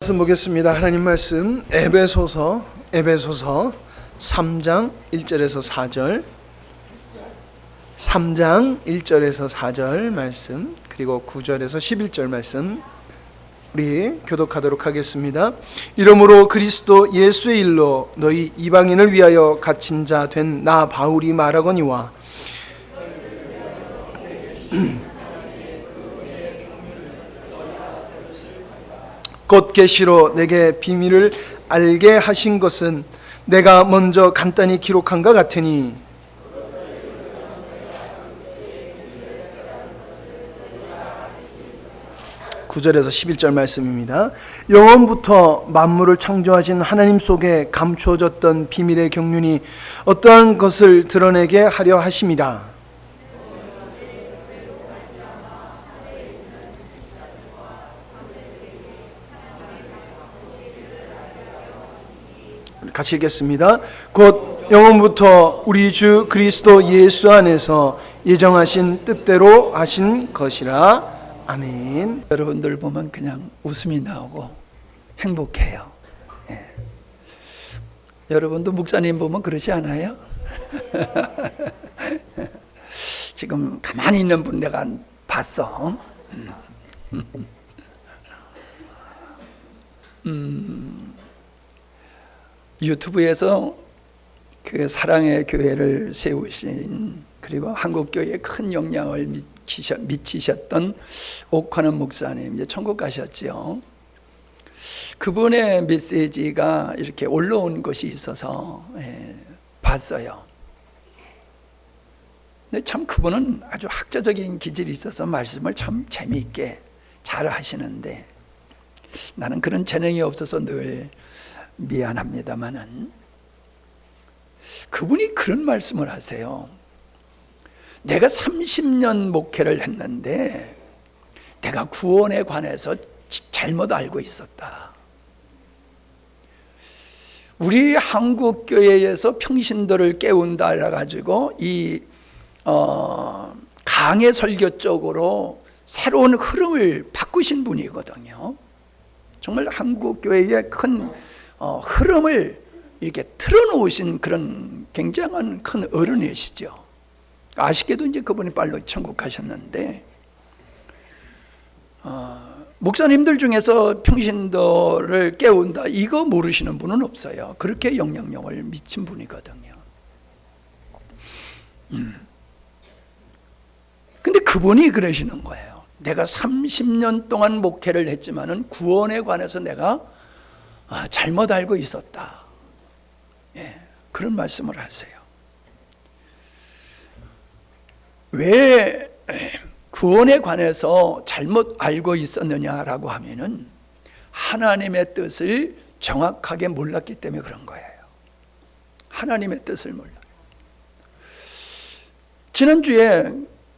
말씀 보겠습니다. 하나님 말씀 에베소서 3장 1절에서 4절 3장 1절에서 4절 말씀, 그리고 9절에서 11절 말씀 우리 교독하도록 하겠습니다. 이러므로 그리스도 예수의 일로 너희 이방인을 위하여 갇힌 자 된 나 바울이 말하거니와 곧 계시로 내게 비밀을 알게 하신 것은 내가 먼저 간단히 기록한 것 같으니, 9절에서 11절 말씀입니다. 영원부터 만물을 창조하신 하나님 속에 감추어졌던 비밀의 경륜이 어떠한 것을 드러내게 하려 하심이라. 같이 읽겠습니다. 곧 영원부터 우리 주 그리스도 예수 안에서 예정하신 뜻대로 하신 것이라. 아멘. 여러분들 보면 그냥 웃음이 나오고 행복해요. 예. 여러분도 목사님 보면 그러지 않아요? 지금 가만히 있는 분 내가 봤어. 유튜브에서 그 사랑의 교회를 세우신, 그리고 한국 교회에 큰 영향을 미치셨던 옥화는 목사님, 이제 천국 가셨죠. 그분의 메시지가 이렇게 올라온 것이 있어서 봤어요. 근데 참 그분은 아주 학자적인 기질이 있어서 말씀을 참 재미있게 잘 하시는데, 나는 그런 재능이 없어서 늘 미안합니다만은, 그분이 그런 말씀을 하세요. 내가 30년 목회를 했는데 내가 구원에 관해서 잘못 알고 있었다. 우리 한국 교회에서 평신도를 깨운다 해가지고 이 강해 설교 쪽으로 새로운 흐름을 바꾸신 분이거든요. 정말 한국 교회의 큰 흐름을 이렇게 틀어놓으신 그런 굉장한 큰 어른이시죠. 아쉽게도 이제 그분이 빨리 천국 가셨는데, 목사님들 중에서 평신도를 깨운다 이거 모르시는 분은 없어요. 그렇게 영향력을 미친 분이거든요. 근데 그분이 그러시는 거예요. 내가 30년 동안 목회를 했지만은 구원에 관해서 내가 잘못 알고 있었다. 예, 그런 말씀을 하세요. 왜 구원에 관해서 잘못 알고 있었느냐라고 하면은 하나님의 뜻을 정확하게 몰랐기 때문에 그런 거예요. 하나님의 뜻을 몰라요. 지난주에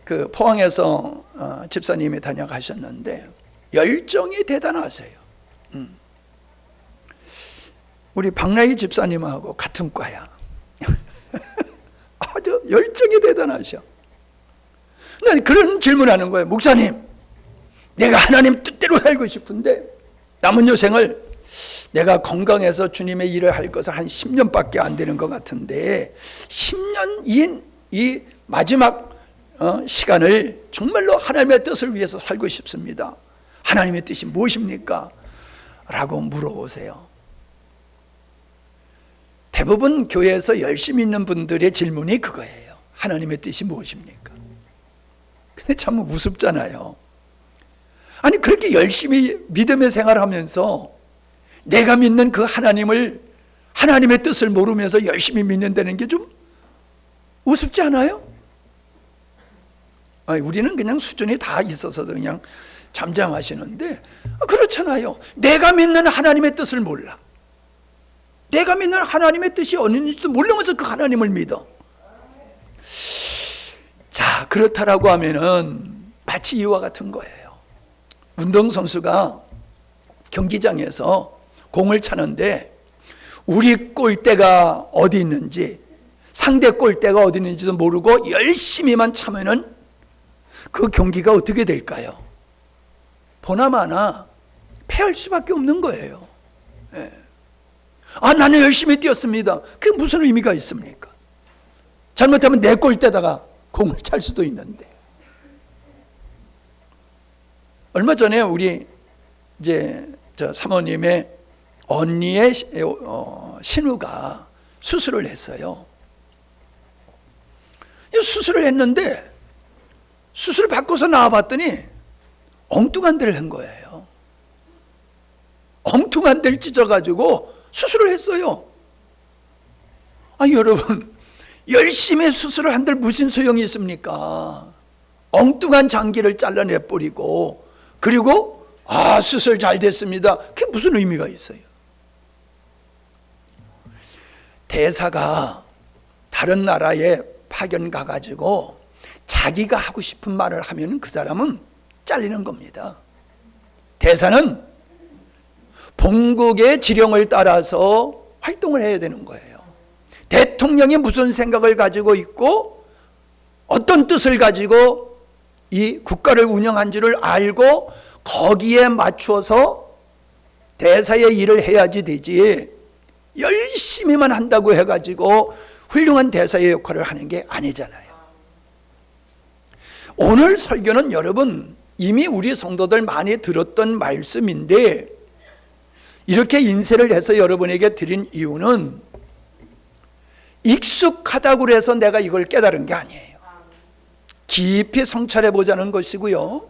그 포항에서 집사님이 다녀가셨는데 열정이 대단하세요. 우리 박나희 집사님하고 같은 과야. 아주 열정이 대단하셔. 난 그런 질문하는 거예요. 목사님, 내가 하나님 뜻대로 살고 싶은데 남은 여생을 내가 건강해서 주님의 일을 할 것은 한 10년밖에 안 되는 것 같은데 10년인 이 마지막 시간을 정말로 하나님의 뜻을 위해서 살고 싶습니다. 하나님의 뜻이 무엇입니까? 라고 물어보세요. 대부분 교회에서 열심히 있는 분들의 질문이 그거예요. 하나님의 뜻이 무엇입니까? 근데 참 무섭잖아요. 아니 그렇게 열심히 믿음의 생활을 하면서 내가 믿는 그 하나님을, 하나님의 뜻을 모르면서 열심히 믿는다는 게 좀 우습지 않아요? 아니, 우리는 그냥 수준이 다 있어서 그냥 잠잠하시는데 그렇잖아요. 내가 믿는 하나님의 뜻을 몰라. 내가 믿는 하나님의 뜻이 어딘지도 모르면서 그 하나님을 믿어. 자, 그렇다라고 하면은 마치 이와 같은 거예요. 운동선수가 경기장에서 공을 차는데 우리 골대가 어디 있는지, 상대 골대가 어디 있는지도 모르고 열심히만 차면은 그 경기가 어떻게 될까요? 보나마나 패할 수밖에 없는 거예요. 예. 아, 나는 열심히 뛰었습니다. 그게 무슨 의미가 있습니까? 잘못하면 내 골대다가 공을 찰 수도 있는데. 얼마 전에 우리 이제 저 사모님의 언니의 신우가 수술을 했어요. 수술을 했는데 수술 받고서 나와봤더니 엉뚱한 데를 한 거예요. 엉뚱한 데를 찢어가지고 수술을 했어요. 아, 여러분, 열심히 수술을 한들 무슨 소용이 있습니까? 엉뚱한 장기를 잘라내버리고, 그리고 아, 수술 잘 됐습니다. 그게 무슨 의미가 있어요? 대사가 다른 나라에 파견 가가지고 자기가 하고 싶은 말을 하면 그 사람은 잘리는 겁니다. 대사는 본국의 지령을 따라서 활동을 해야 되는 거예요. 대통령이 무슨 생각을 가지고 있고 어떤 뜻을 가지고 이 국가를 운영한 줄을 알고 거기에 맞추어서 대사의 일을 해야지 되지, 열심히만 한다고 해가지고 훌륭한 대사의 역할을 하는 게 아니잖아요. 오늘 설교는 여러분 이미 우리 성도들 많이 들었던 말씀인데, 이렇게 인쇄를 해서 여러분에게 드린 이유는 익숙하다고 해서 내가 이걸 깨달은 게 아니에요. 깊이 성찰해 보자는 것이고요.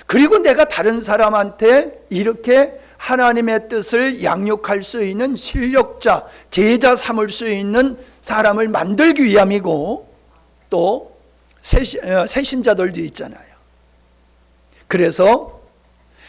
그리고 내가 다른 사람한테 이렇게 하나님의 뜻을 양육할 수 있는 실력자, 제자 삼을 수 있는 사람을 만들기 위함이고, 또 새신자들도 있잖아요. 그래서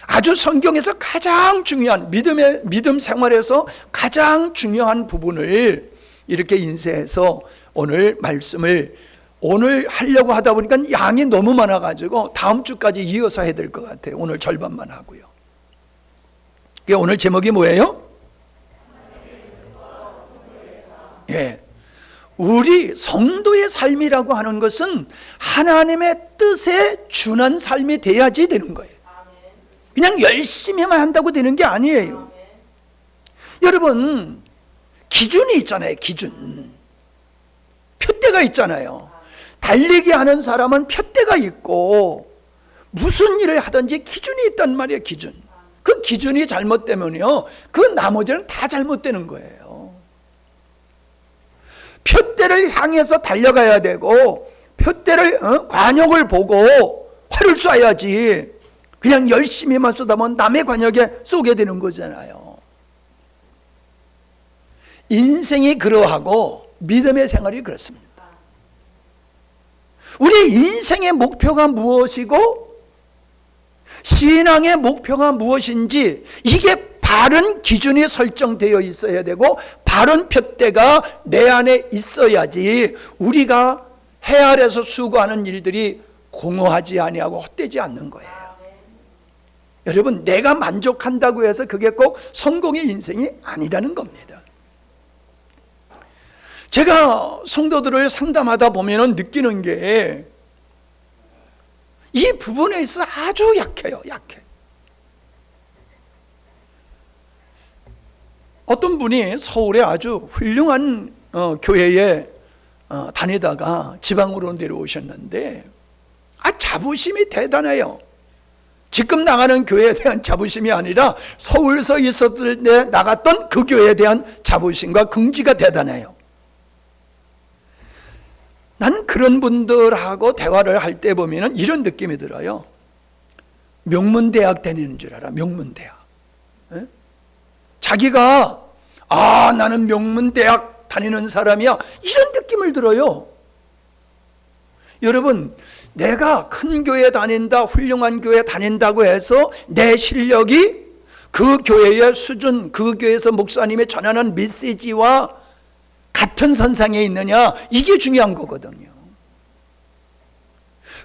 아주 성경에서 가장 중요한 믿음 생활에서 가장 중요한 부분을 이렇게 인쇄해서 오늘 말씀을 오늘 하려고 하다 보니까 양이 너무 많아가지고 다음 주까지 이어서 해야 될 것 같아요. 오늘 절반만 하고요. 오늘 제목이 뭐예요? 예, 우리 성도의 삶이라고 하는 것은 하나님의 뜻에 준한 삶이 돼야지 되는 거예요. 그냥 열심히만 한다고 되는 게 아니에요. 여러분, 기준이 있잖아요. 기준. 표대가 있잖아요. 달리기 하는 사람은 표대가 있고 무슨 일을 하든지 기준이 있단 말이에요. 기준. 그 기준이 잘못되면요, 그 나머지는 다 잘못되는 거예요. 표대를 향해서 달려가야 되고, 표대를 관역을 보고 활을 쏴야지, 그냥 열심히만 쏘다 보면 남의 관역에 쏘게 되는 거잖아요. 인생이 그러하고 믿음의 생활이 그렇습니다. 우리 인생의 목표가 무엇이고 신앙의 목표가 무엇인지, 이게 바른 기준이 설정되어 있어야 되고 바른 표대가 내 안에 있어야지 우리가 해 아래서 수고하는 일들이 공허하지 아니하고 헛되지 않는 거예요. 여러분, 내가 만족한다고 해서 그게 꼭 성공의 인생이 아니라는 겁니다. 제가 성도들을 상담하다 보면 느끼는 게 이 부분에 있어 아주 약해요. 약해. 어떤 분이 서울에 아주 훌륭한 교회에 다니다가 지방으로 내려오셨는데, 자부심이 대단해요. 지금 나가는 교회에 대한 자부심이 아니라 서울서 있었을 때 나갔던 그 교회에 대한 자부심과 긍지가 대단해요. 난 그런 분들하고 대화를 할 때 보면 이런 느낌이 들어요. 명문대학 다니는 줄 알아. 명문대학. 에? 자기가 나는 명문대학 다니는 사람이야, 이런 느낌을 들어요. 여러분, 내가 큰 교회 다닌다, 훌륭한 교회 다닌다고 해서 내 실력이 그 교회의 수준, 그 교회에서 목사님이 전하는 메시지와 같은 선상에 있느냐, 이게 중요한 거거든요.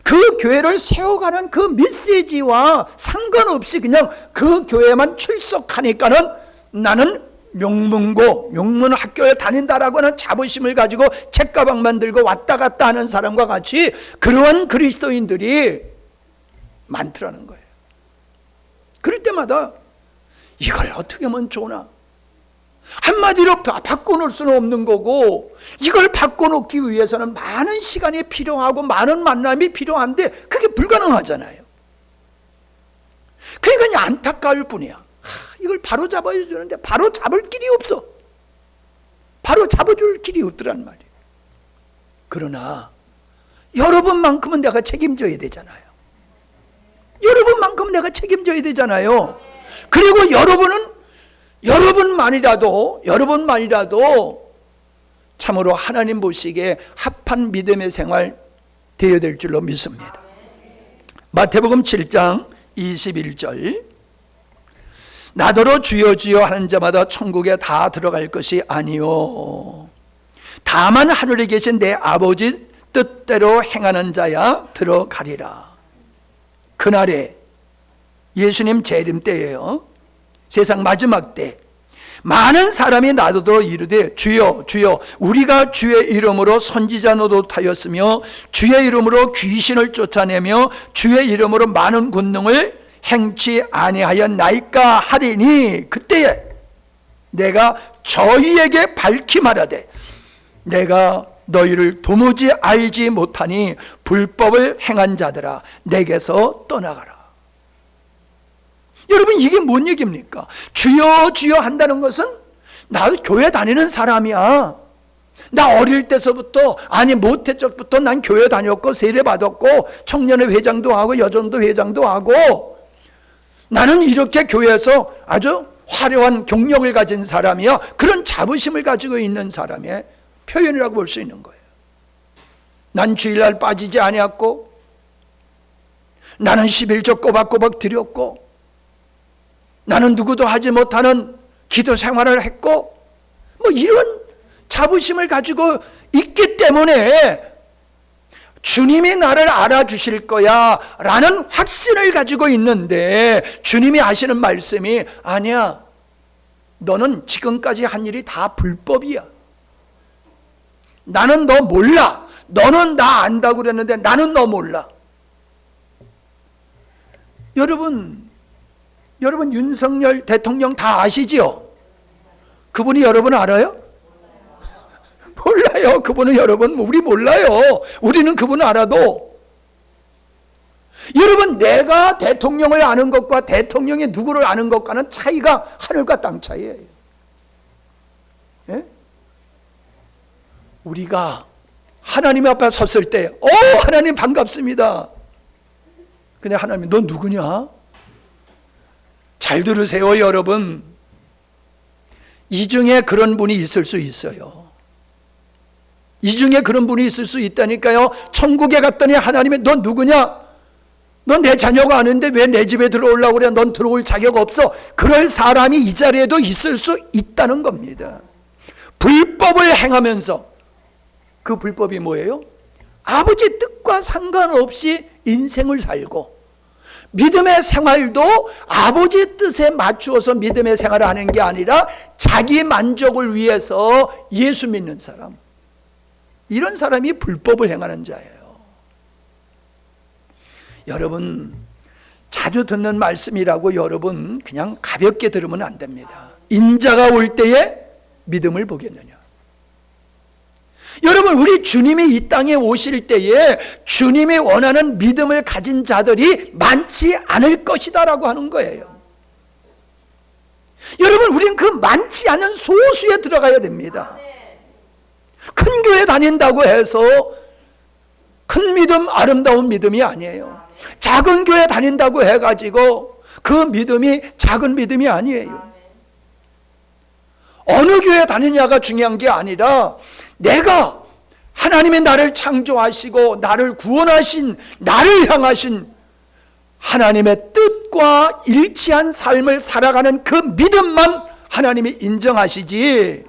그 교회를 세워가는 그 메시지와 상관없이 그냥 그 교회만 출석하니까는 나는 명문고 명문 학교에 다닌다라고 하는 자부심을 가지고 책가방만 들고 왔다 갔다 하는 사람과 같이 그러한 그리스도인들이 많더라는 거예요. 그럴 때마다 이걸 어떻게 하면 좋나? 한마디로 바꿔놓을 수는 없는 거고, 이걸 바꿔놓기 위해서는 많은 시간이 필요하고 많은 만남이 필요한데 그게 불가능하잖아요. 그러니까 그냥 안타까울 뿐이야. 이걸 바로 잡아야 되는데 바로 잡을 길이 없어. 바로 잡아줄 길이 없더란 말이에요. 그러나 여러분만큼은 내가 책임져야 되잖아요. 여러분만큼은 내가 책임져야 되잖아요. 그리고 여러분만이라도 참으로 하나님 보시기에 합한 믿음의 생활 되어야 될 줄로 믿습니다. 마태복음 7장 21절, 나더러 주여 주여 하는 자마다 천국에 다 들어갈 것이 아니요 다만 하늘에 계신 내 아버지 뜻대로 행하는 자야 들어가리라. 그날에 예수님 재림 때예요. 세상 마지막 때 많은 사람이 나더러 이르되 주여 주여 우리가 주의 이름으로 선지자 노릇하였으며 주의 이름으로 귀신을 쫓아내며 주의 이름으로 많은 권능을 행치 아니하였나이까 하리니, 그때에 내가 저희에게 밝히 말하되 내가 너희를 도무지 알지 못하니 불법을 행한 자들아 내게서 떠나가라. 여러분, 이게 뭔 얘기입니까? 주여 주여 한다는 것은 나 교회 다니는 사람이야. 나 어릴 때서부터, 아니 모태 적부터 난 교회 다녔고 세례 받았고 청년회 회장도 하고 여전도 회장도 하고 나는 이렇게 교회에서 아주 화려한 경력을 가진 사람이야. 그런 자부심을 가지고 있는 사람의 표현이라고 볼 수 있는 거예요. 난 주일날 빠지지 아니었고 나는 11조 꼬박꼬박 드렸고 나는 누구도 하지 못하는 기도 생활을 했고 뭐 이런 자부심을 가지고 있기 때문에 주님이 나를 알아주실 거야 라는 확신을 가지고 있는데, 주님이 하시는 말씀이 아니야, 너는 지금까지 한 일이 다 불법이야. 나는 너 몰라. 너는 나 안다고 그랬는데 나는 너 몰라. 여러분 윤석열 대통령 다 아시지요? 그분이 여러분 알아요? 몰라요. 그분은 여러분, 우리 몰라요. 우리는 그분을 알아도. 여러분, 내가 대통령을 아는 것과 대통령이 누구를 아는 것과는 차이가 하늘과 땅 차이예요. 예? 우리가 하나님 앞에 섰을 때 하나님 반갑습니다. 근데 하나님, 너 누구냐? 잘 들으세요, 여러분. 이 중에 그런 분이 있을 수 있어요. 이 중에 그런 분이 있을 수 있다니까요. 천국에 갔더니 하나님이 넌 누구냐? 넌 내 자녀가 아닌데 왜 내 집에 들어오려고 그래? 넌 들어올 자격 없어. 그럴 사람이 이 자리에도 있을 수 있다는 겁니다. 불법을 행하면서, 그 불법이 뭐예요? 아버지 뜻과 상관없이 인생을 살고 믿음의 생활도 아버지 뜻에 맞추어서 믿음의 생활을 하는 게 아니라 자기 만족을 위해서 예수 믿는 사람, 이런 사람이 불법을 행하는 자예요. 여러분, 자주 듣는 말씀이라고 여러분 그냥 가볍게 들으면 안 됩니다. 인자가 올 때에 믿음을 보겠느냐. 여러분, 우리 주님이 이 땅에 오실 때에 주님이 원하는 믿음을 가진 자들이 많지 않을 것이다 라고 하는 거예요. 여러분, 우리는 그 많지 않은 소수에 들어가야 됩니다. 큰 교회 다닌다고 해서 큰 믿음, 아름다운 믿음이 아니에요. 작은 교회 다닌다고 해가지고 그 믿음이 작은 믿음이 아니에요. 어느 교회 다니냐가 중요한 게 아니라 내가 하나님이 나를 창조하시고 나를 구원하신, 나를 향하신 하나님의 뜻과 일치한 삶을 살아가는 그 믿음만 하나님이 인정하시지,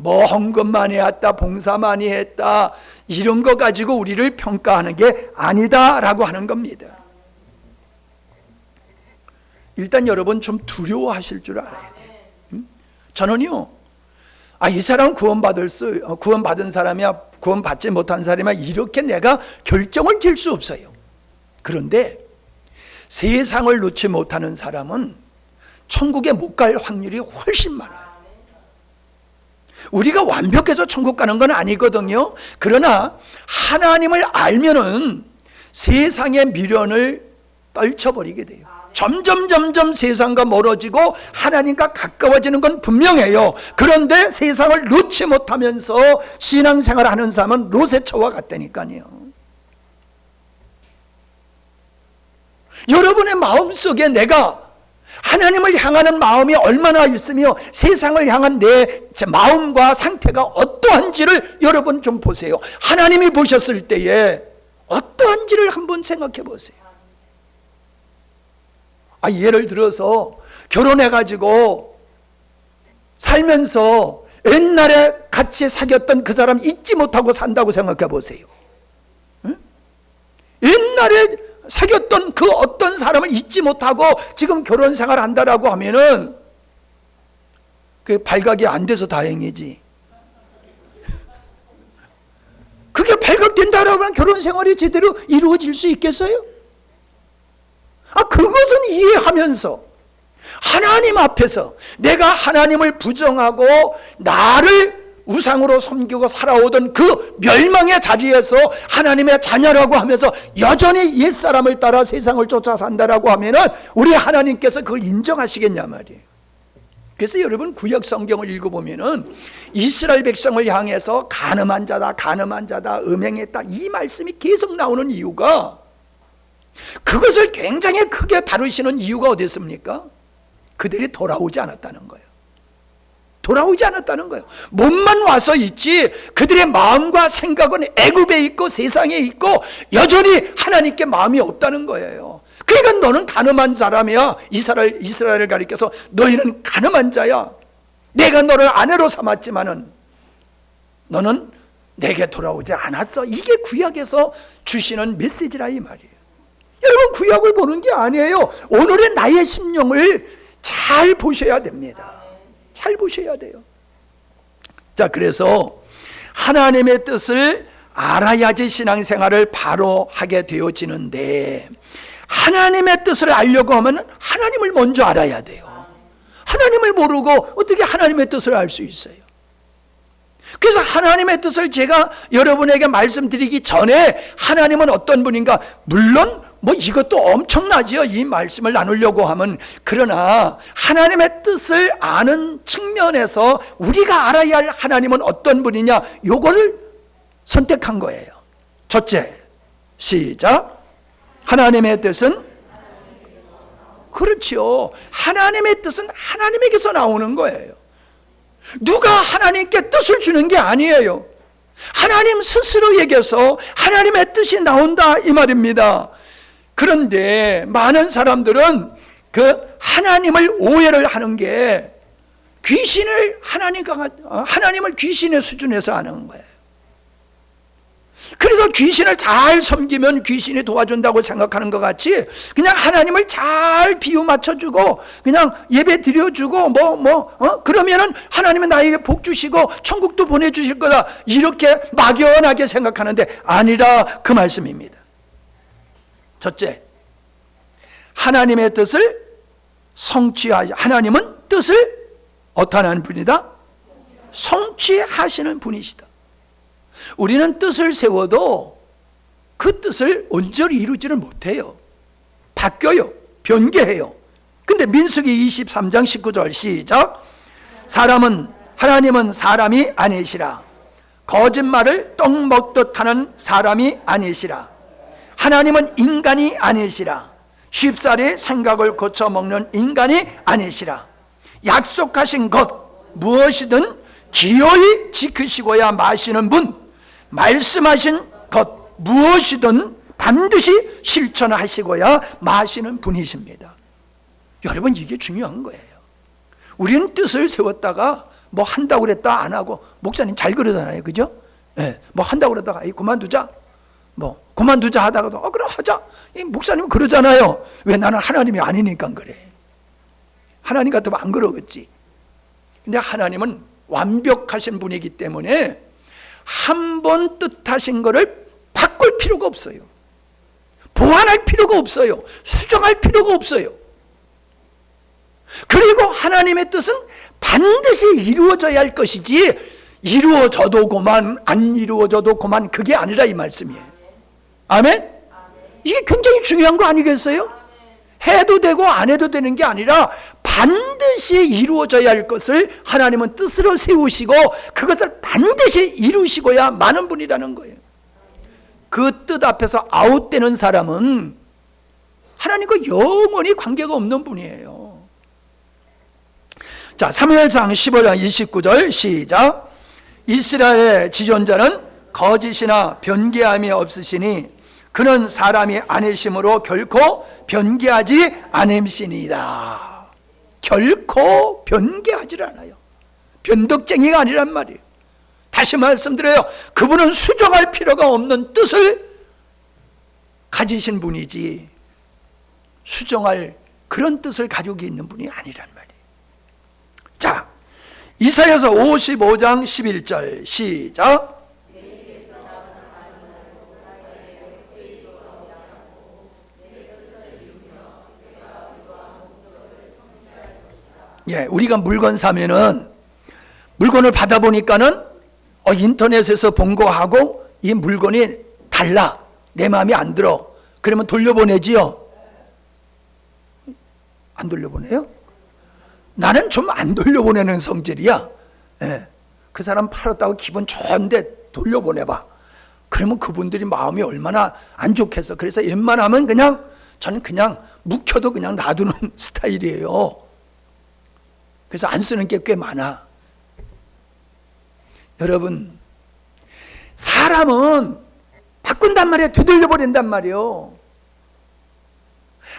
뭐 헌금 많이 했다, 봉사 많이 했다, 이런 거 가지고 우리를 평가하는 게 아니다라고 하는 겁니다. 일단 여러분 좀 두려워하실 줄 알아야 돼요. 저는요, 이 사람 구원받은 사람이야, 구원받지 못한 사람이야, 이렇게 내가 결정을 지을 수 없어요. 그런데 세상을 놓지 못하는 사람은 천국에 못 갈 확률이 훨씬 많아요. 우리가 완벽해서 천국 가는 건 아니거든요. 그러나 하나님을 알면은 세상의 미련을 떨쳐버리게 돼요. 점점 세상과 멀어지고 하나님과 가까워지는 건 분명해요. 그런데 세상을 놓지 못하면서 신앙생활을 하는 사람은 롯의 같다니까요. 여러분의 마음속에 내가 하나님을 향하는 마음이 얼마나 있으며 세상을 향한 내 마음과 상태가 어떠한지를 여러분 좀 보세요. 하나님이 보셨을 때에 어떠한지를 한번 생각해 보세요. 예를 들어서 결혼해가지고 살면서 옛날에 같이 사귀었던 그 사람 잊지 못하고 산다고 생각해 보세요. 응? 옛날에 사귀었던 그 어떤 사람을 잊지 못하고 지금 결혼 생활 한다라고 하면은 그게 발각이 안 돼서 다행이지. 그게 발각된다라고 하면 결혼 생활이 제대로 이루어질 수 있겠어요? 그것은 이해하면서 하나님 앞에서 내가 하나님을 부정하고 나를 우상으로 섬기고 살아오던 그 멸망의 자리에서 하나님의 자녀라고 하면서 여전히 옛사람을 따라 세상을 쫓아 산다라고 하면은 우리 하나님께서 그걸 인정하시겠냐 말이에요. 그래서 여러분 구약 성경을 읽어보면은 이스라엘 백성을 향해서 간음한 자다 음행했다 이 말씀이 계속 나오는 이유가, 그것을 굉장히 크게 다루시는 이유가 어디 있습니까? 그들이 돌아오지 않았다는 거예요. 돌아오지 않았다는 거예요. 몸만 와서 있지 그들의 마음과 생각은 애굽에 있고 세상에 있고 여전히 하나님께 마음이 없다는 거예요. 그러니까 너는 가늠한 사람이야. 이스라엘을 가리켜서 너희는 가늠한 자야. 내가 너를 아내로 삼았지만은 너는 내게 돌아오지 않았어. 이게 구약에서 주시는 메시지라 이 말이에요. 여러분 구약을 보는 게 아니에요. 오늘의 나의 심령을 잘 보셔야 됩니다. 잘 보셔야 돼요. 자, 그래서 하나님의 뜻을 알아야지 신앙생활을 바로 하게 되어지는데, 하나님의 뜻을 알려고 하면 하나님을 먼저 알아야 돼요. 하나님을 모르고 어떻게 하나님의 뜻을 알 수 있어요? 그래서 하나님의 뜻을 제가 여러분에게 말씀드리기 전에 하나님은 어떤 분인가, 물론 이것도 엄청나죠. 이 말씀을 나누려고 하면. 그러나 하나님의 뜻을 아는 측면에서 우리가 알아야 할 하나님은 어떤 분이냐, 요거를 선택한 거예요. 첫째, 시작. 하나님의 뜻은, 그렇죠. 하나님의 뜻은 하나님에게서 나오는 거예요. 누가 하나님께 뜻을 주는 게 아니에요. 하나님 스스로에게서 하나님의 뜻이 나온다 이 말입니다. 그런데 많은 사람들은 그 하나님을 오해를 하는 게 하나님을 귀신의 수준에서 아는 거예요. 그래서 귀신을 잘 섬기면 귀신이 도와준다고 생각하는 것 같이 그냥 하나님을 잘 비유 맞춰주고 그냥 예배 드려주고 그러면은 하나님은 나에게 복 주시고 천국도 보내주실 거다, 이렇게 막연하게 생각하는데 아니라 그 말씀입니다. 첫째, 하나님의 뜻을 하나님은 뜻을 어떠한 분이다? 성취하시는 분이시다. 우리는 뜻을 세워도 그 뜻을 온전히 이루지를 못해요. 바뀌어요. 변개해요. 근데 민수기 23장 19절 시작. 하나님은 사람이 아니시라. 거짓말을 떡 먹듯 하는 사람이 아니시라. 하나님은 인간이 아니시라. 쉽사리 생각을 고쳐 먹는 인간이 아니시라. 약속하신 것 무엇이든 기어이 지키시고야 마시는 분, 말씀하신 것 무엇이든 반드시 실천하시고야 마시는 분이십니다. 여러분, 이게 중요한 거예요. 우리는 뜻을 세웠다가 한다고 그랬다 안 하고, 목사님 잘 그러잖아요, 그죠? 네, 한다고 그러다가 그만두자, 그만두자 하다가도 그럼 하자. 이 목사님은 그러잖아요. 왜? 나는 하나님이 아니니까 그래. 하나님 같으면 안 그러겠지. 근데 하나님은 완벽하신 분이기 때문에 한 번 뜻하신 거를 바꿀 필요가 없어요. 보완할 필요가 없어요. 수정할 필요가 없어요. 그리고 하나님의 뜻은 반드시 이루어져야 할 것이지 이루어져도 고만 안 이루어져도 고만 그게 아니라 이 말씀이에요. 아멘? 이게 굉장히 중요한 거 아니겠어요? 해도 되고 안 해도 되는 게 아니라 반드시 이루어져야 할 것을 하나님은 뜻으로 세우시고 그것을 반드시 이루시고야 많은 분이라는 거예요. 그 뜻 앞에서 아웃되는 사람은 하나님과 영원히 관계가 없는 분이에요. 자, 사무엘상 15장 29절 시작. 이스라엘의 지존자는 거짓이나 변개함이 없으시니 그는 사람이 아니심으로 결코 변개하지 않음시니이다. 결코 변개하지 않아요. 변덕쟁이가 아니란 말이에요. 다시 말씀드려요. 그분은 수정할 필요가 없는 뜻을 가지신 분이지 수정할 그런 뜻을 가지고 있는 분이 아니란 말이에요. 자, 이사야서 55장 11절 시작. 예, 우리가 물건 사면은 물건을 받아보니까는 인터넷에서 본 거하고 이 물건이 달라. 내 마음에 안 들어. 그러면 돌려보내지요? 안 돌려보내요? 나는 좀 안 돌려보내는 성질이야. 예, 그 사람 팔았다고 기분 좋은데 돌려보내봐. 그러면 그분들이 마음이 얼마나 안 좋겠어. 그래서 웬만하면 저는 그냥 묵혀도 그냥 놔두는 스타일이에요. 그래서 안 쓰는 게 꽤 많아. 여러분, 사람은 바꾼단 말이에요. 되돌려버린단 말이에요.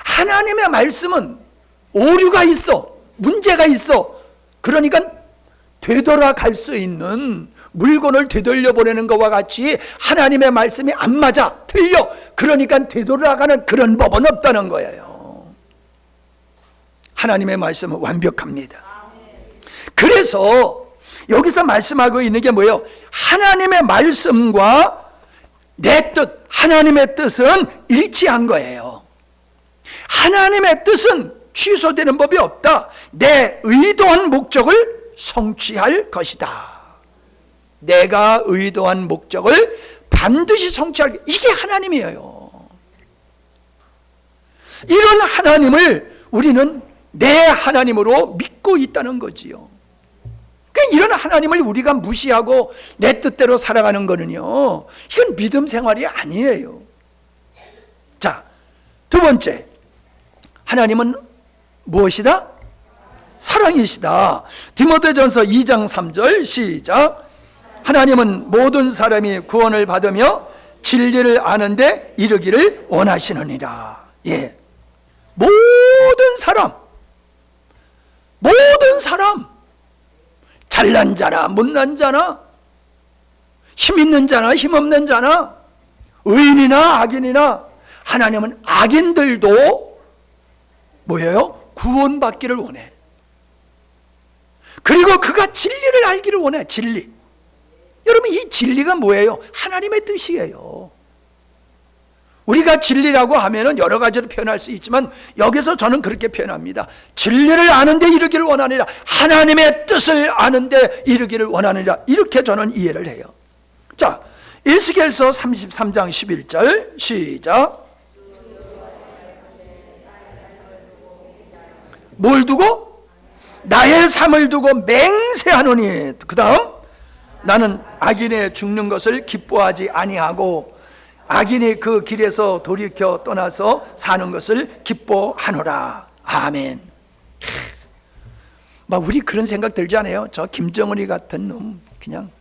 하나님의 말씀은 오류가 있어. 문제가 있어. 그러니까 되돌아갈 수 있는 물건을 되돌려보내는 것과 같이 하나님의 말씀이 안 맞아. 틀려. 그러니까 되돌아가는 그런 법은 없다는 거예요. 하나님의 말씀은 완벽합니다. 그래서 여기서 말씀하고 있는 게 뭐예요? 하나님의 말씀과 내 뜻, 하나님의 뜻은 일치한 거예요. 하나님의 뜻은 취소되는 법이 없다. 내 의도한 목적을 성취할 것이다. 내가 의도한 목적을 반드시 성취할, 이게 하나님이에요. 이런 하나님을 우리는 내 하나님으로 믿고 있다는 거지요. 그러니까 이런 하나님을 우리가 무시하고 내 뜻대로 살아가는 거는요, 이건 믿음 생활이 아니에요. 자, 두 번째, 하나님은 무엇이다? 사랑이시다. 디모데전서 2장 3절 시작. 하나님은 모든 사람이 구원을 받으며 진리를 아는데 이르기를 원하시느니라. 예, 모든 사람, 잘난 자나 못난 자나, 힘 있는 자나 힘 없는 자나, 의인이나 악인이나, 하나님은 악인들도 뭐예요? 구원받기를 원해. 그리고 그가 진리를 알기를 원해. 진리. 여러분, 이 진리가 뭐예요? 하나님의 뜻이에요. 우리가 진리라고 하면은 여러 가지로 표현할 수 있지만 여기서 저는 그렇게 표현합니다. 진리를 아는데 이르기를 원하느니라. 하나님의 뜻을 아는데 이르기를 원하느니라. 이렇게 저는 이해를 해요. 자, 에스겔서 33장 11절 시작. 뭘 두고? 나의 삶을 두고 맹세하노니. 그 다음, 나는 악인의 죽는 것을 기뻐하지 아니하고 악인이 그 길에서 돌이켜 떠나서 사는 것을 기뻐하노라. 아멘. 막 우리 그런 생각 들지 않아요? 저 김정은이 같은 놈 그냥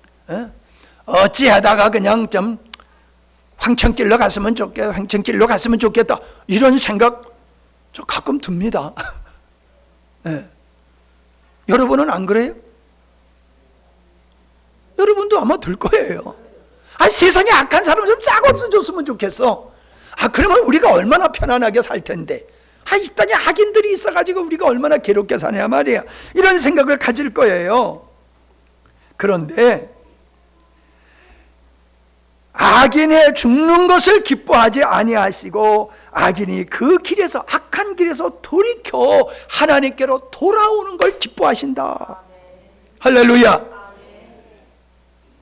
어찌하다가 그냥 좀 황천길로 갔으면 좋겠다, 황천길로 갔으면 좋겠다, 이런 생각 저 가끔 듭니다. 네. 여러분은 안 그래요? 여러분도 아마 들 거예요. 세상에 악한 사람 좀 싹 없어졌으면 좋겠어. 그러면 우리가 얼마나 편안하게 살 텐데. 이 땅에 악인들이 있어가지고 우리가 얼마나 괴롭게 사냐 말이야. 이런 생각을 가질 거예요. 그런데 악인의 죽는 것을 기뻐하지 아니하시고 악인이 그 길에서 악한 길에서 돌이켜 하나님께로 돌아오는 걸 기뻐하신다. 할렐루야.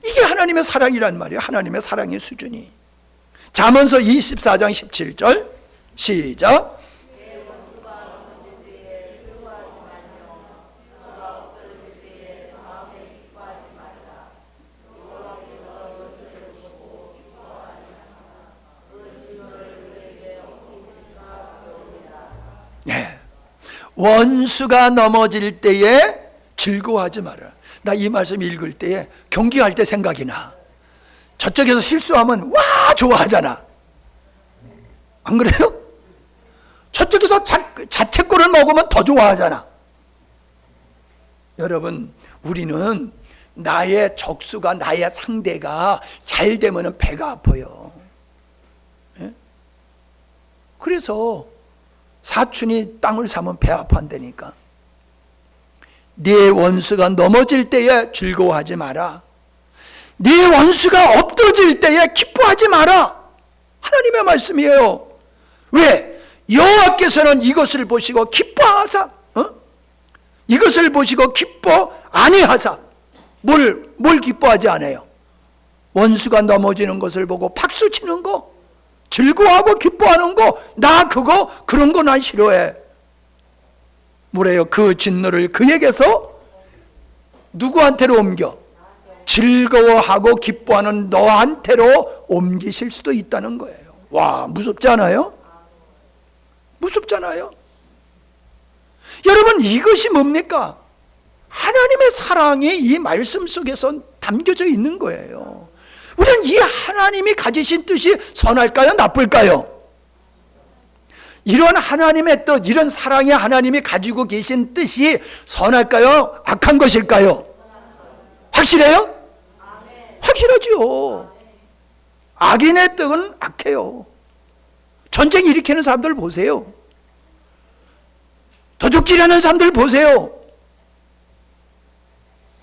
이게 하나님의 사랑이란 말이에요. 하나님의 사랑의 수준이. 잠언서 24장 17절 시작. 네. 원수가 넘어질 때에 즐거워하지 마라. 나 이 말씀 읽을 때에 경기할 때 생각이 나. 저쪽에서 실수하면 와 좋아하잖아. 안 그래요? 저쪽에서 자책골을 먹으면 더 좋아하잖아. 여러분, 우리는 나의 적수가, 나의 상대가 잘 되면 배가 아파요. 예? 그래서 사촌이 땅을 사면 배 아파한다니까. 네 원수가 넘어질 때에 즐거워하지 마라. 네 원수가 없어질 때에 기뻐하지 마라. 하나님의 말씀이에요. 왜? 여호와께서는 이것을 보시고 기뻐하사, 이것을 보시고 기뻐 아니하사. 뭘 기뻐하지 않아요? 원수가 넘어지는 것을 보고 박수 치는 거, 즐거워하고 기뻐하는 거, 나 그런 거 난 싫어해. 뭐래요? 그 진노를 그에게서 누구한테로 옮겨? 즐거워하고 기뻐하는 너한테로 옮기실 수도 있다는 거예요. 와, 무섭지 않아요? 무섭잖아요. 여러분, 이것이 뭡니까? 하나님의 사랑이 이 말씀 속에서 담겨져 있는 거예요. 우리는 이 하나님이 가지신 뜻이 선할까요? 나쁠까요? 이런 하나님의 뜻, 이런 사랑의 하나님이 가지고 계신 뜻이 선할까요? 악한 것일까요? 확실해요? 확실하지요. 악인의 뜻은 악해요. 전쟁 일으키는 사람들 보세요. 도둑질하는 사람들 보세요.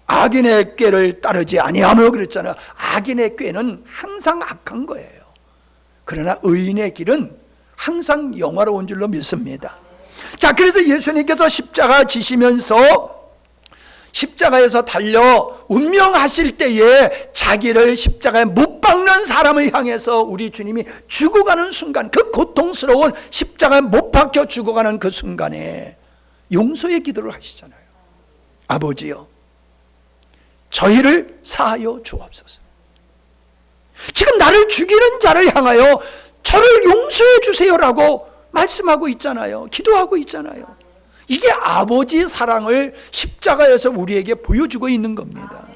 악인의 꾀를 따르지 아니하며 그랬잖아요. 악인의 꾀는 항상 악한 거예요. 그러나 의인의 길은 항상 영화로운 줄로 믿습니다. 자, 그래서 예수님께서 십자가 지시면서 십자가에서 달려 운명하실 때에 자기를 십자가에 못 박는 사람을 향해서 우리 주님이 죽어가는 순간, 그 고통스러운 십자가에 못 박혀 죽어가는 그 순간에 용서의 기도를 하시잖아요. 아버지요, 저희를 사하여 주옵소서. 지금 나를 죽이는 자를 향하여 저를 용서해 주세요라고 말씀하고 있잖아요. 기도하고 있잖아요. 이게 아버지 사랑을 십자가에서 우리에게 보여주고 있는 겁니다.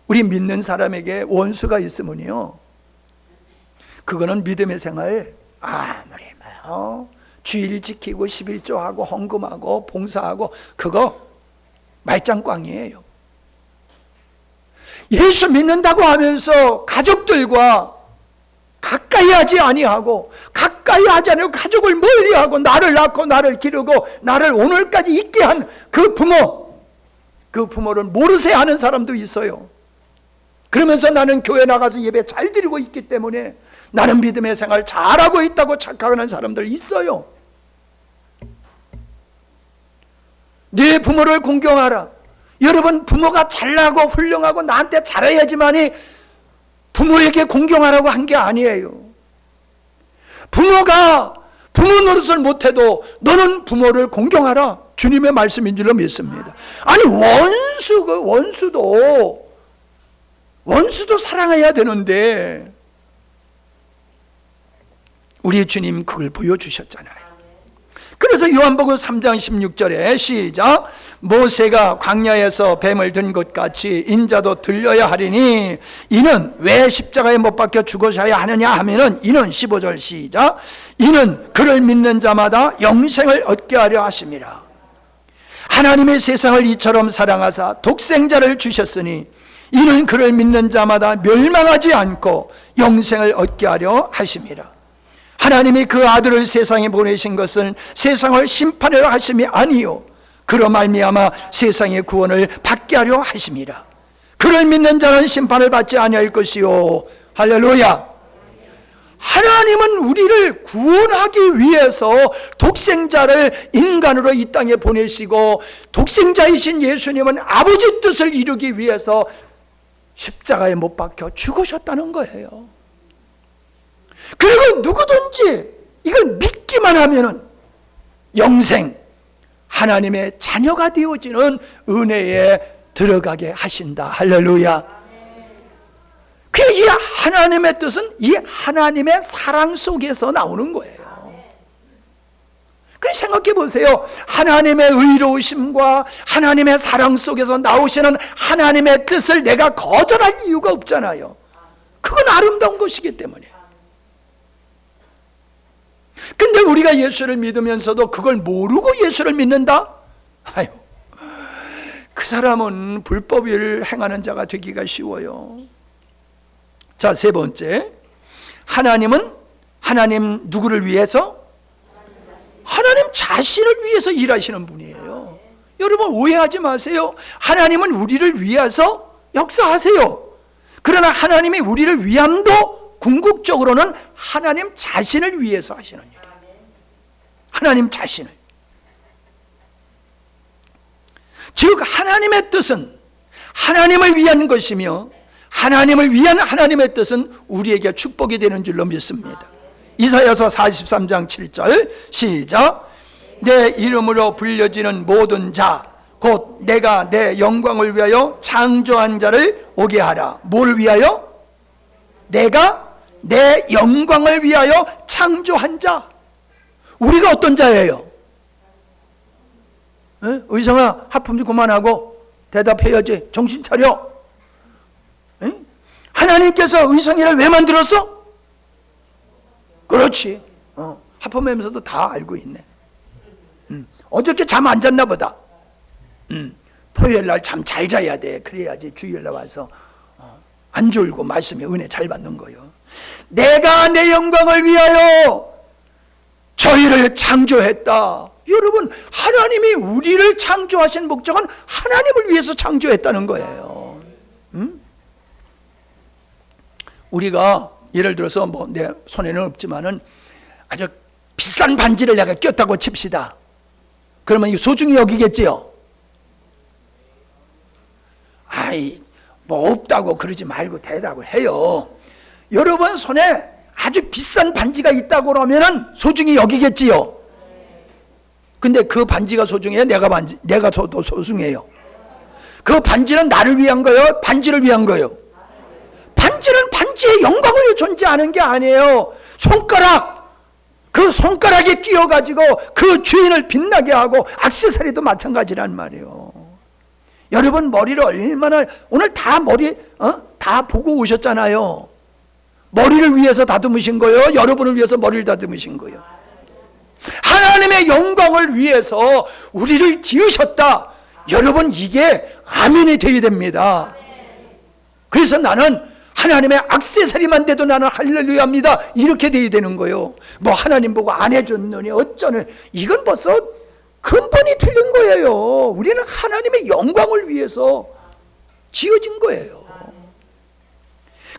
우리 믿는 사람에게 원수가 있으면요, 그거는 믿음의 생활 아무리 주일 지키고 11조하고 헌금하고 봉사하고 그거 말짱꽝이에요. 예수 믿는다고 하면서 가족들과 가까이 하지 아니하고, 가까이 하지 않고 가족을 멀리하고 나를 낳고 나를 기르고 나를 오늘까지 있게 한 그 부모를 모르쇠 하는 사람도 있어요. 그러면서 나는 교회 나가서 예배 잘 드리고 있기 때문에 나는 믿음의 생활 잘하고 있다고 착각하는 사람들 있어요. 네 부모를 공경하라. 여러분, 부모가 잘나고 훌륭하고 나한테 잘해야지만이 부모에게 공경하라고 한 게 아니에요. 부모가 부모 노릇을 못해도 너는 부모를 공경하라, 주님의 말씀인 줄로 믿습니다. 아니, 원수도 사랑해야 되는데 우리 주님 그걸 보여주셨잖아요. 그래서 요한복음 3장 16절에 시작. 모세가 광야에서 뱀을 든 것 같이 인자도 들려야 하리니 이는 왜 십자가에 못 박혀 죽으셔야 하느냐 하면은, 이는 15절 시작. 이는 그를 믿는 자마다 영생을 얻게 하려 하심이라. 하나님의 세상을 이처럼 사랑하사 독생자를 주셨으니 이는 그를 믿는 자마다 멸망하지 않고 영생을 얻게 하려 하심이라. 하나님이 그 아들을 세상에 보내신 것은 세상을 심판하려 하심이 아니요 그로 말미암아 세상의 구원을 받게 하려 하심이라. 그로 그를 믿는 자는 심판을 받지 아니할 것이요. 할렐루야. 하나님은 우리를 구원하기 위해서 독생자를 인간으로 이 땅에 보내시고, 독생자이신 예수님은 아버지 뜻을 이루기 위해서 십자가에 못 박혀 죽으셨다는 거예요. 그리고 누구든지 이걸 믿기만 하면은 영생, 하나님의 자녀가 되어지는 은혜에 들어가게 하신다. 할렐루야. 그 이 하나님의 뜻은 이 하나님의 사랑 속에서 나오는 거예요. 그럼 생각해 보세요. 하나님의 의로우심과 하나님의 사랑 속에서 나오시는 하나님의 뜻을 내가 거절할 이유가 없잖아요. 그건 아름다운 것이기 때문에. 근데 우리가 예수를 믿으면서도 그걸 모르고 예수를 믿는다? 아유, 그 사람은 불법을 행하는 자가 되기가 쉬워요. 자, 세 번째, 하나님 누구를 위해서? 하나님 자신을 위해서 일하시는 분이에요. 여러분 오해하지 마세요. 하나님은 우리를 위해서 역사하세요. 그러나 하나님이 우리를 위함도 궁극적으로는 하나님 자신을 위해서 하시는 일이에요. 하나님 자신을. 즉 하나님의 뜻은 하나님을 위한 것이며, 하나님을 위한 하나님의 뜻은 우리에게 축복이 되는 줄로 믿습니다. 이사야서 43장 7절 시작. 내 이름으로 불려지는 모든 자 곧 내가 내 영광을 위하여 창조한 자를 오게 하라. 뭘 위하여? 내가 내 영광을 위하여 창조한 자. 우리가 어떤 자예요? 에? 의성아, 하품 좀 그만하고 대답해야지. 정신 차려. 에? 하나님께서 의성이를 왜 만들었어? 그렇지. 하품하면서도 다 알고 있네. 어저께 잠 안 잤나 보다. 토요일 날 잠 잘 자야 돼. 그래야지 주일 날 와서 안 졸고 말씀에 은혜 잘 받는 거예요. 내가 내 영광을 위하여 저희를 창조했다. 여러분, 하나님이 우리를 창조하신 목적은 하나님을 위해서 창조했다는 거예요. 우리가 예를 들어서 뭐 내 손에는 없지만은 아주 비싼 반지를 내가 꼈다고 칩시다. 그러면 이 소중히 여기겠지요? 아이, 뭐 없다고 그러지 말고 대답을 해요. 여러분 손에 아주 비싼 반지가 있다고 그러면은 소중히 여기겠지요? 근데 그 반지가 소중해요? 내가 더 소중해요? 그 반지는 나를 위한 거예요? 반지를 위한 거예요? 반지는 반지의 영광을 위해 존재하는 게 아니에요. 그 손가락에 끼어가지고 그 주인을 빛나게 하고, 액세서리도 마찬가지란 말이에요. 여러분 머리를 얼마나, 오늘 다 다 보고 오셨잖아요. 머리를 위해서 다듬으신 거예요? 여러분을 위해서 머리를 다듬으신 거예요? 하나님의 영광을 위해서 우리를 지으셨다. 여러분 이게 아멘이 되어야 됩니다. 그래서 나는 하나님의 액세서리만 돼도 나는 할렐루야입니다. 이렇게 돼야 되는 거예요. 뭐 하나님 보고 안 해줬느니 어쩌는, 이건 벌써 근본이 틀린 거예요. 우리는 하나님의 영광을 위해서 지어진 거예요.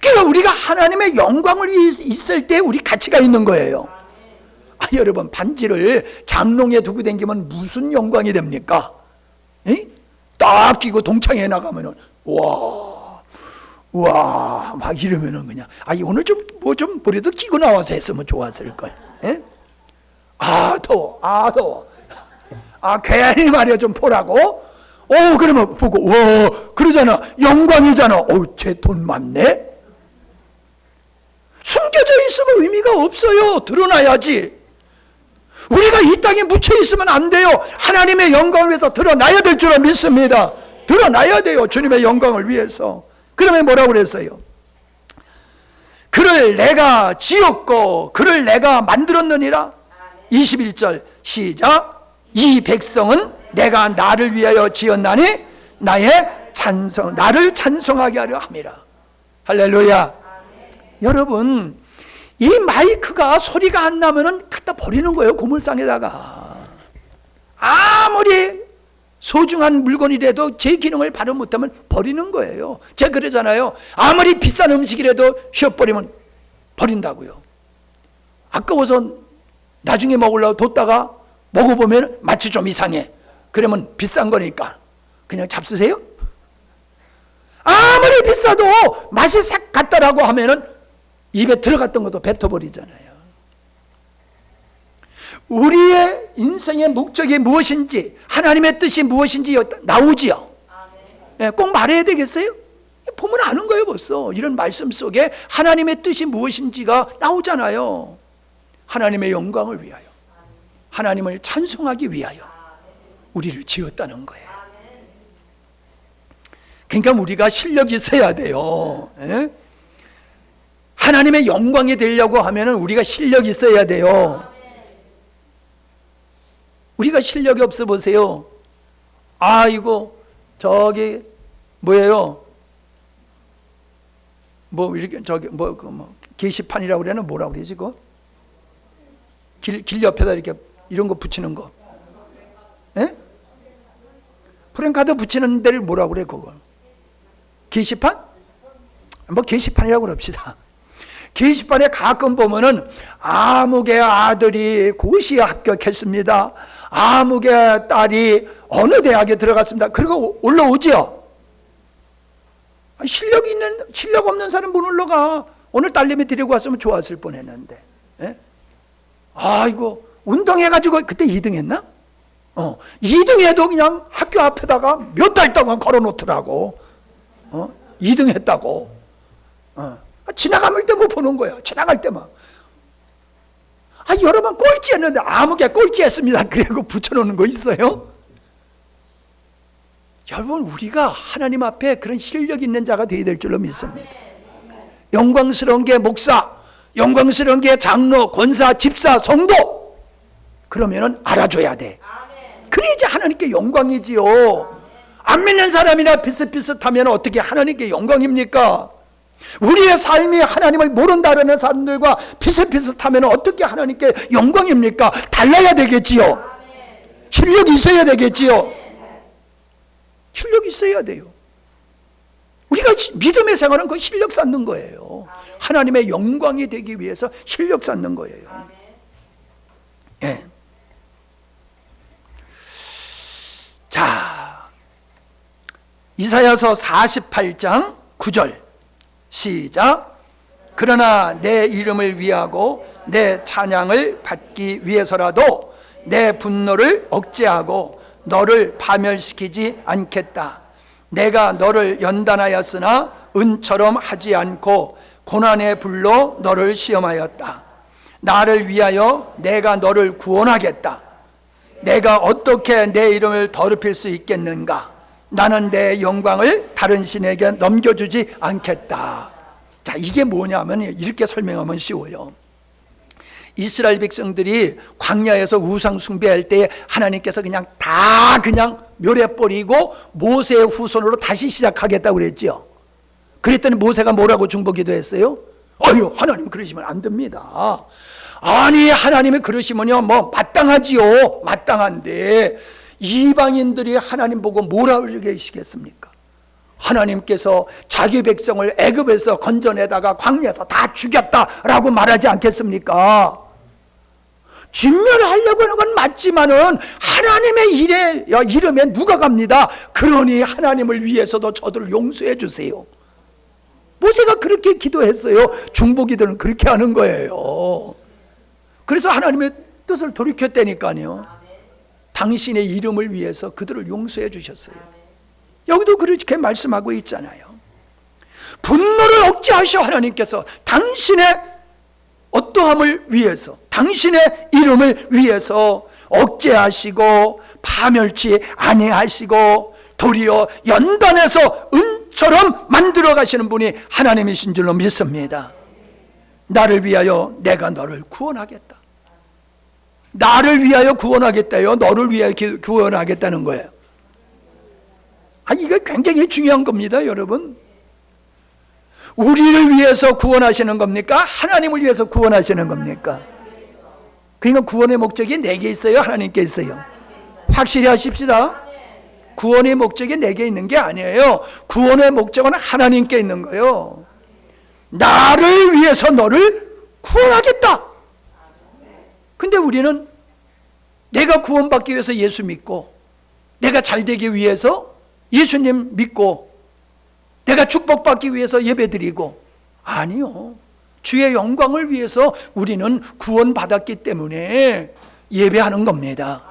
그러니까 우리가 하나님의 영광을 위해서 있을 때 우리 가치가 있는 거예요. 여러분 반지를 장롱에 두고 다니면 무슨 영광이 됩니까? 에? 딱 끼고 동창회 나가면은 와 막 이러면은 그냥 오늘 좀 뭐라도 끼고 나와서 했으면 좋았을 걸. 더워. 괜히 말이야 좀 보라고. 그러면 보고 그러잖아. 영광이잖아. 쟤 돈 많네. 숨겨져 있으면 의미가 없어요. 드러나야지. 우리가 이 땅에 묻혀 있으면 안 돼요. 하나님의 영광을 위해서 드러나야 될 줄을 믿습니다. 드러나야 돼요. 주님의 영광을 위해서. 그러면 뭐라고 그랬어요? 그를 내가 지었고 그를 내가 만들었느니라. 21절 시작. 이 백성은 내가 나를 위하여 지었나니 나를 찬송하게 하려 함이라. 할렐루야. 여러분 이 마이크가 소리가 안 나면은 갖다 버리는 거예요. 고물상에다가. 아무리 소중한 물건이라도 제 기능을 바로 못하면 버리는 거예요. 제가 그러잖아요. 아무리 비싼 음식이라도 쉬어버리면 버린다고요. 아까워서 나중에 먹으려고 뒀다가 먹어보면 맛이 좀 이상해. 그러면 비싼 거니까 그냥 잡수세요? 아무리 비싸도 맛이 싹 갔다라고 하면은 입에 들어갔던 것도 뱉어버리잖아요. 우리의 인생의 목적이 무엇인지, 하나님의 뜻이 무엇인지 나오지요. 예, 꼭 말해야 되겠어요? 보면 아는 거예요. 벌써 이런 말씀 속에 하나님의 뜻이 무엇인지가 나오잖아요. 하나님의 영광을 위하여, 하나님을 찬송하기 위하여 우리를 지었다는 거예요. 그러니까 우리가 실력이 있어야 돼요. 예? 하나님의 영광이 되려고 하면은 우리가 실력이 있어야 돼요. 우리가 실력이 없어 보세요. 이거 저기 뭐예요? 뭐 이렇게 저기 뭐 게시판이라고 그러나 뭐라 그러지 그거? 길 옆에다 이렇게 이런 거 붙이는 거. 예? 프랭카드 붙이는 데를 뭐라 그래 그걸? 게시판? 뭐 게시판이라고 그럽시다. 게시판에 가끔 보면은 아무개 아들이 고시에 합격했습니다. 아무개 딸이 어느 대학에 들어갔습니다. 그리고 올라오죠. 실력 없는 사람 못 올라가. 오늘 딸내미 데리고 왔으면 좋았을 뻔했는데. 예? 이거 운동해가지고 그때 2등 했나? 2등 해도 그냥 학교 앞에다가 몇 달 동안 걸어놓더라고. 2등 했다고. 지나갈 때 뭐 보는 거야. 지나갈 때만. 여러 번 꼴찌했는데 아무개 꼴찌했습니다. 그리고 붙여놓는 거 있어요? 여러분, 우리가 하나님 앞에 그런 실력 있는 자가 되어야 될 줄로 믿습니다. 영광스러운 게 목사, 영광스러운 게 장로, 권사, 집사, 성도. 그러면은 알아줘야 돼. 그래 이제 하나님께 영광이지요. 안 믿는 사람이나 비슷비슷하면 어떻게 하나님께 영광입니까? 우리의 삶이 하나님을 모른다는 사람들과 비슷비슷하면 어떻게 하나님께 영광입니까? 달라야 되겠지요. 실력이 있어야 되겠지요. 실력이 있어야 돼요. 우리가 믿음의 생활은 그 실력 쌓는 거예요. 하나님의 영광이 되기 위해서 실력 쌓는 거예요. 예. 자, 이사야서 48장 9절 시작. 그러나 내 이름을 위하고 내 찬양을 받기 위해서라도 내 분노를 억제하고 너를 파멸시키지 않겠다. 내가 너를 연단하였으나 은처럼 하지 않고 고난의 불로 너를 시험하였다. 나를 위하여 내가 너를 구원하겠다. 내가 어떻게 내 이름을 더럽힐 수 있겠는가? 나는 내 영광을 다른 신에게 넘겨주지 않겠다. 자, 이게 뭐냐면 이렇게 설명하면 쉬워요. 이스라엘 백성들이 광야에서 우상 숭배할 때 하나님께서 그냥 다 그냥 멸해버리고 모세의 후손으로 다시 시작하겠다고 그랬죠. 그랬더니 모세가 뭐라고 중보기도 했어요? 하나님 그러시면 안 됩니다. 아니, 하나님이 그러시면요 뭐 마땅하지요. 마땅한데 이방인들이 하나님 보고 뭐라고 얘기하시겠습니까? 하나님께서 자기 백성을 애굽에서 건져내다가 광야에서 다 죽였다라고 말하지 않겠습니까? 진멸하려고 하는 건 맞지만은 하나님의 이름에 누가 갑니다. 그러니 하나님을 위해서도 저들을 용서해 주세요. 모세가 그렇게 기도했어요. 중보기도는 그렇게 하는 거예요. 그래서 하나님의 뜻을 돌이켰다니까요. 당신의 이름을 위해서 그들을 용서해 주셨어요. 여기도 그렇게 말씀하고 있잖아요. 분노를 억제하셔 하나님께서 당신의 어떠함을 위해서, 당신의 이름을 위해서 억제하시고 파멸치 아니하시고 도리어 연단해서 은처럼 만들어 가시는 분이 하나님이신 줄로 믿습니다. 나를 위하여 내가 너를 구원하겠다. 나를 위하여 구원하겠다요. 너를 위하여 구원하겠다는 거예요. 이거 굉장히 중요한 겁니다, 여러분. 우리를 위해서 구원하시는 겁니까? 하나님을 위해서 구원하시는 겁니까? 그러니까 구원의 목적이 내게 있어요? 하나님께 있어요? 확실히 하십시다. 구원의 목적이 내게 있는 게 아니에요. 구원의 목적은 하나님께 있는 거예요. 나를 위해서 너를 구원하겠다. 근데 우리는 내가 구원받기 위해서 예수 믿고, 내가 잘되기 위해서 예수님 믿고, 내가 축복받기 위해서 예배드리고, 아니요. 주의 영광을 위해서 우리는 구원받았기 때문에 예배하는 겁니다.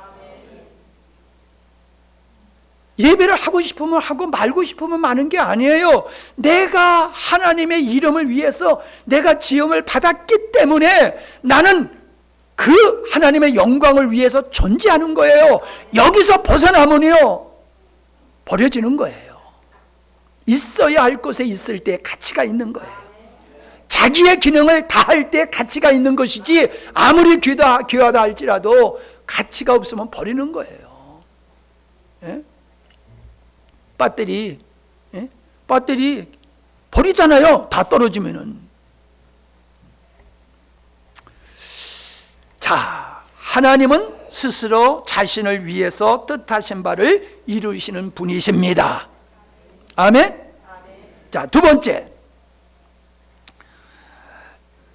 예배를 하고 싶으면 하고 말고 싶으면 마는 게 아니에요. 내가 하나님의 이름을 위해서 내가 지음을 받았기 때문에 나는 그 하나님의 영광을 위해서 존재하는 거예요. 여기서 벗어나면요 버려지는 거예요. 있어야 할 곳에 있을 때 가치가 있는 거예요. 자기의 기능을 다할 때 가치가 있는 것이지, 아무리 귀하다 할지라도 가치가 없으면 버리는 거예요. 예? 배터리 버리잖아요. 다 떨어지면은. 자, 하나님은 스스로 자신을 위해서 뜻하신 바를 이루시는 분이십니다. 아멘? 자, 두 번째.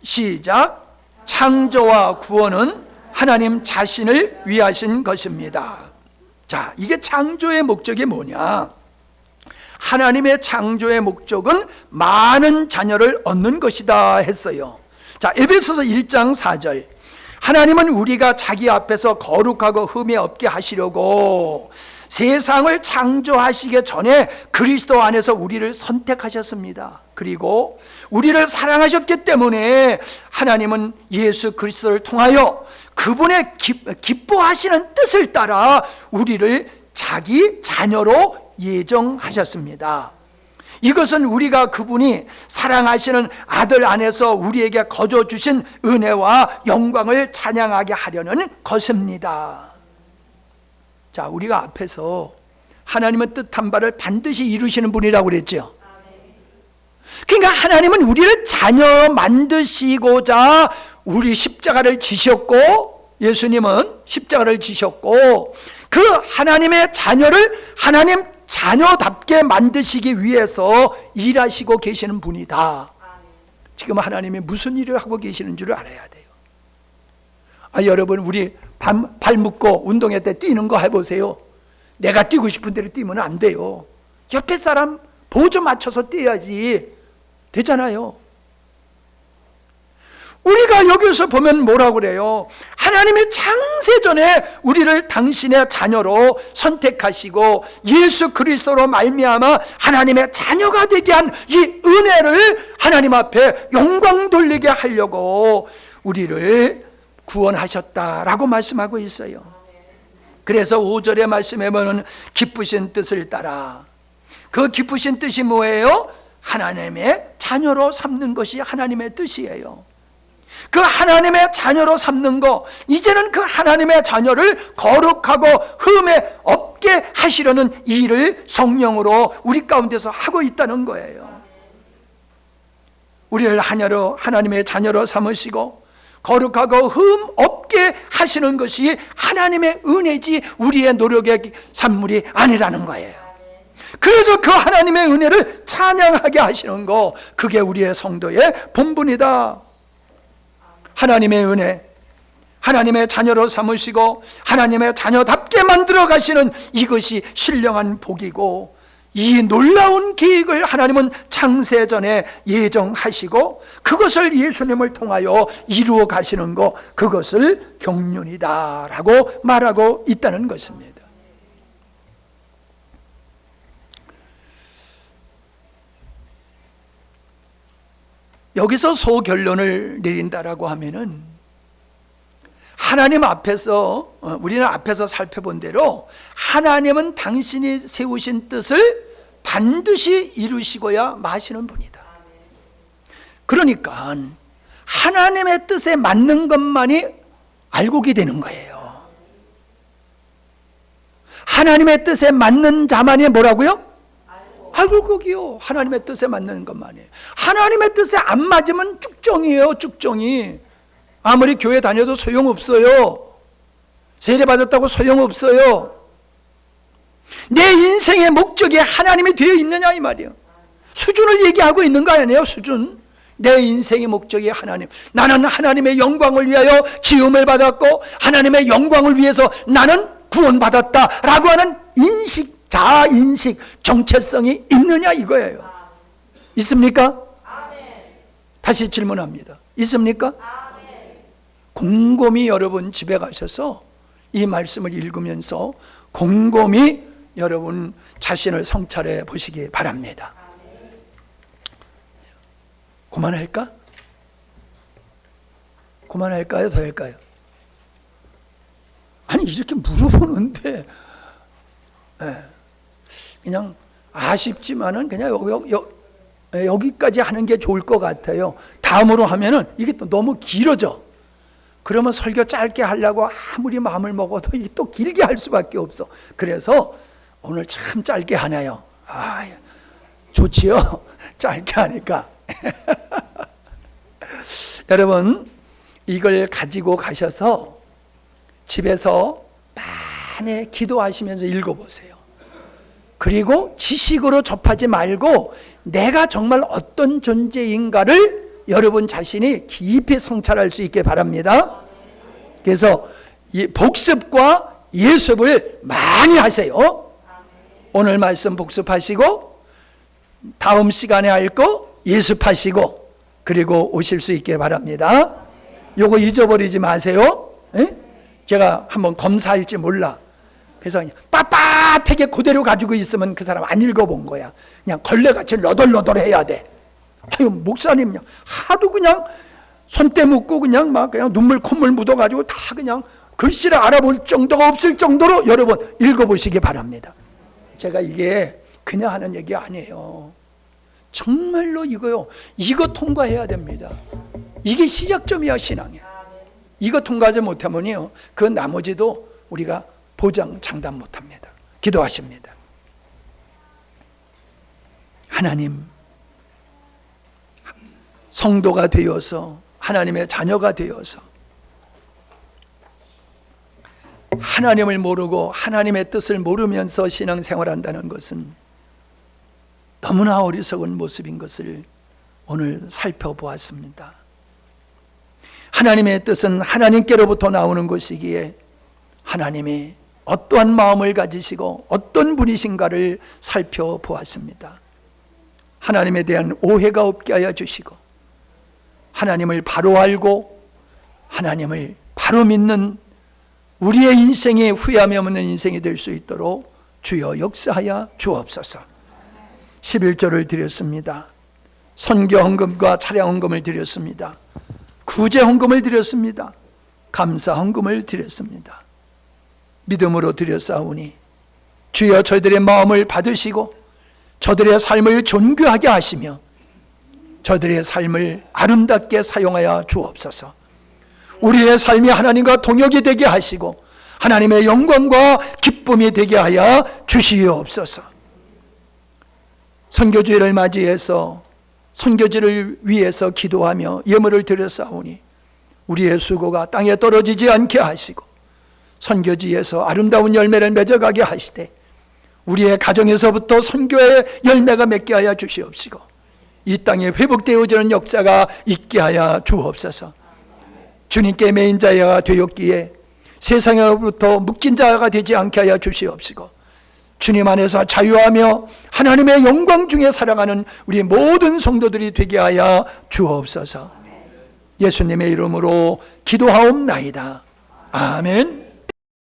시작. 창조와 구원은 하나님 자신을 위하신 것입니다. 자, 이게 창조의 목적이 뭐냐? 하나님의 창조의 목적은 많은 자녀를 얻는 것이다 했어요. 자, 에베소서 1장 4절. 하나님은 우리가 자기 앞에서 거룩하고 흠이 없게 하시려고 세상을 창조하시기 전에 그리스도 안에서 우리를 선택하셨습니다. 그리고 우리를 사랑하셨기 때문에 하나님은 예수 그리스도를 통하여 그분의 기뻐하시는 뜻을 따라 우리를 자기 자녀로 예정하셨습니다. 이것은 우리가 그분이 사랑하시는 아들 안에서 우리에게 거저 주신 은혜와 영광을 찬양하게 하려는 것입니다. 자, 우리가 앞에서 하나님은 뜻한 바를 반드시 이루시는 분이라고 그랬죠. 그러니까 하나님은 우리를 자녀 만드시고자 우리 십자가를 지셨고, 예수님은 십자가를 지셨고, 그 하나님의 자녀를 하나님 자녀답게 만드시기 위해서 일하시고 계시는 분이다. 지금 하나님이 무슨 일을 하고 계시는 줄 알아야 돼요. 여러분, 우리 발 묶고 운동회 때 뛰는 거 해보세요. 내가 뛰고 싶은 대로 뛰면 안 돼요. 옆에 사람 보조 맞춰서 뛰어야지 되잖아요. 우리가 여기서 보면 뭐라고 그래요? 하나님이 창세전에 우리를 당신의 자녀로 선택하시고 예수 그리스도로 말미암아 하나님의 자녀가 되게 한 이 은혜를 하나님 앞에 영광 돌리게 하려고 우리를 구원하셨다라고 말씀하고 있어요. 그래서 5절의 말씀에 보면 기쁘신 뜻을 따라, 그 기쁘신 뜻이 뭐예요? 하나님의 자녀로 삼는 것이 하나님의 뜻이에요. 그 하나님의 자녀로 삼는 거, 이제는 그 하나님의 자녀를 거룩하고 흠에 없게 하시려는 일을 성령으로 우리 가운데서 하고 있다는 거예요. 우리를 하나님의 자녀로 삼으시고 거룩하고 흠 없게 하시는 것이 하나님의 은혜지 우리의 노력의 산물이 아니라는 거예요. 그래서 그 하나님의 은혜를 찬양하게 하시는 거, 그게 우리의 성도의 본분이다. 하나님의 은혜, 하나님의 자녀로 삼으시고 하나님의 자녀답게 만들어 가시는 이것이 신령한 복이고, 이 놀라운 계획을 하나님은 창세전에 예정하시고 그것을 예수님을 통하여 이루어 가시는 것, 그것을 경륜이다라고 말하고 있다는 것입니다. 여기서 소결론을 내린다라고 하면은, 하나님 앞에서, 우리는 앞에서 살펴본 대로 하나님은 당신이 세우신 뜻을 반드시 이루시고야 마시는 분이다. 그러니까 하나님의 뜻에 맞는 것만이 알곡이 되는 거예요. 하나님의 뜻에 맞는 자만이 뭐라고요? 알곡이요. 하나님의 뜻에 맞는 것만이. 하나님의 뜻에 안 맞으면 쭉정이에요. 쭉정이. 아무리 교회 다녀도 소용없어요. 세례 받았다고 소용없어요. 내 인생의 목적이 하나님이 되어 있느냐 이 말이에요. 수준을 얘기하고 있는 거 아니에요. 수준. 내 인생의 목적이 하나님. 나는 하나님의 영광을 위하여 지음을 받았고 하나님의 영광을 위해서 나는 구원받았다라고 하는 인식, 자아인식, 정체성이 있느냐 이거예요. 있습니까? 다시 질문합니다. 있습니까? 곰곰이 여러분 집에 가셔서 이 말씀을 읽으면서 곰곰이 여러분 자신을 성찰해 보시기 바랍니다. 그만할까? 그만할까요? 더 할까요? 아니 이렇게 물어보는데 그냥 아쉽지만은 그냥 여기까지 하는 게 좋을 것 같아요. 다음으로 하면은 이게 또 너무 길어져. 그러면 설교 짧게 하려고 아무리 마음을 먹어도 이게 또 길게 할 수밖에 없어. 그래서 오늘 참 짧게 하네요. 좋지요? 짧게 하니까. 여러분 이걸 가지고 가셔서 집에서 많이 기도하시면서 읽어보세요. 그리고 지식으로 접하지 말고 내가 정말 어떤 존재인가를 여러분 자신이 깊이 성찰할 수 있게 바랍니다. 그래서 이 복습과 예습을 많이 하세요. 오늘 말씀 복습하시고 다음 시간에 할 거 예습하시고 그리고 오실 수 있게 바랍니다. 요거 잊어버리지 마세요. 에? 제가 한번 검사할지 몰라. 그래서 그냥 빳빳하게 그대로 가지고 있으면 그 사람 안 읽어본 거야. 그냥 걸레같이 너덜너덜해야 돼. 아유 목사님 그냥 하도 그냥 손때 묻고 그냥 막 그냥 눈물 콧물 묻어가지고 다 그냥 글씨를 알아볼 정도가 없을 정도로 여러분 읽어보시기 바랍니다. 제가 이게 그냥 하는 얘기 아니에요. 정말로 이거요. 이거 통과해야 됩니다. 이게 시작점이야 신앙에. 이거 통과하지 못하면요 그 나머지도 우리가 보장 장담 못합니다. 기도하십니다. 하나님, 성도가 되어서 하나님의 자녀가 되어서 하나님을 모르고 하나님의 뜻을 모르면서 신앙생활한다는 것은 너무나 어리석은 모습인 것을 오늘 살펴보았습니다. 하나님의 뜻은 하나님께로부터 나오는 것이기에 하나님이 어떠한 마음을 가지시고 어떤 분이신가를 살펴보았습니다. 하나님에 대한 오해가 없게 하여 주시고 하나님을 바로 알고 하나님을 바로 믿는 우리의 인생이 후회함이 없는 인생이 될 수 있도록 주여 역사하여 주옵소서. 11조를 드렸습니다. 선교 헌금과 차량 헌금을 드렸습니다. 구제 헌금을 드렸습니다. 감사 헌금을 드렸습니다. 믿음으로 드렸사오니 주여 저희들의 마음을 받으시고 저들의 삶을 존귀하게 하시며 저들의 삶을 아름답게 사용하여 주옵소서. 우리의 삶이 하나님과 동역이 되게 하시고 하나님의 영광과 기쁨이 되게 하여 주시옵소서. 선교주의를 맞이해서 선교지를 위해서 기도하며 예물을 드렸사오니 우리의 수고가 땅에 떨어지지 않게 하시고 선교지에서 아름다운 열매를 맺어가게 하시되 우리의 가정에서부터 선교의 열매가 맺게 하여 주시옵시고 이 땅에 회복되어지는 역사가 있게 하여 주옵소서. 주님께 매인 자가 되었기에 세상으로부터 묶인 자가 되지 않게 하여 주시옵시고 주님 안에서 자유하며 하나님의 영광 중에 살아가는 우리 모든 성도들이 되게 하여 주옵소서. 예수님의 이름으로 기도하옵나이다. 아멘.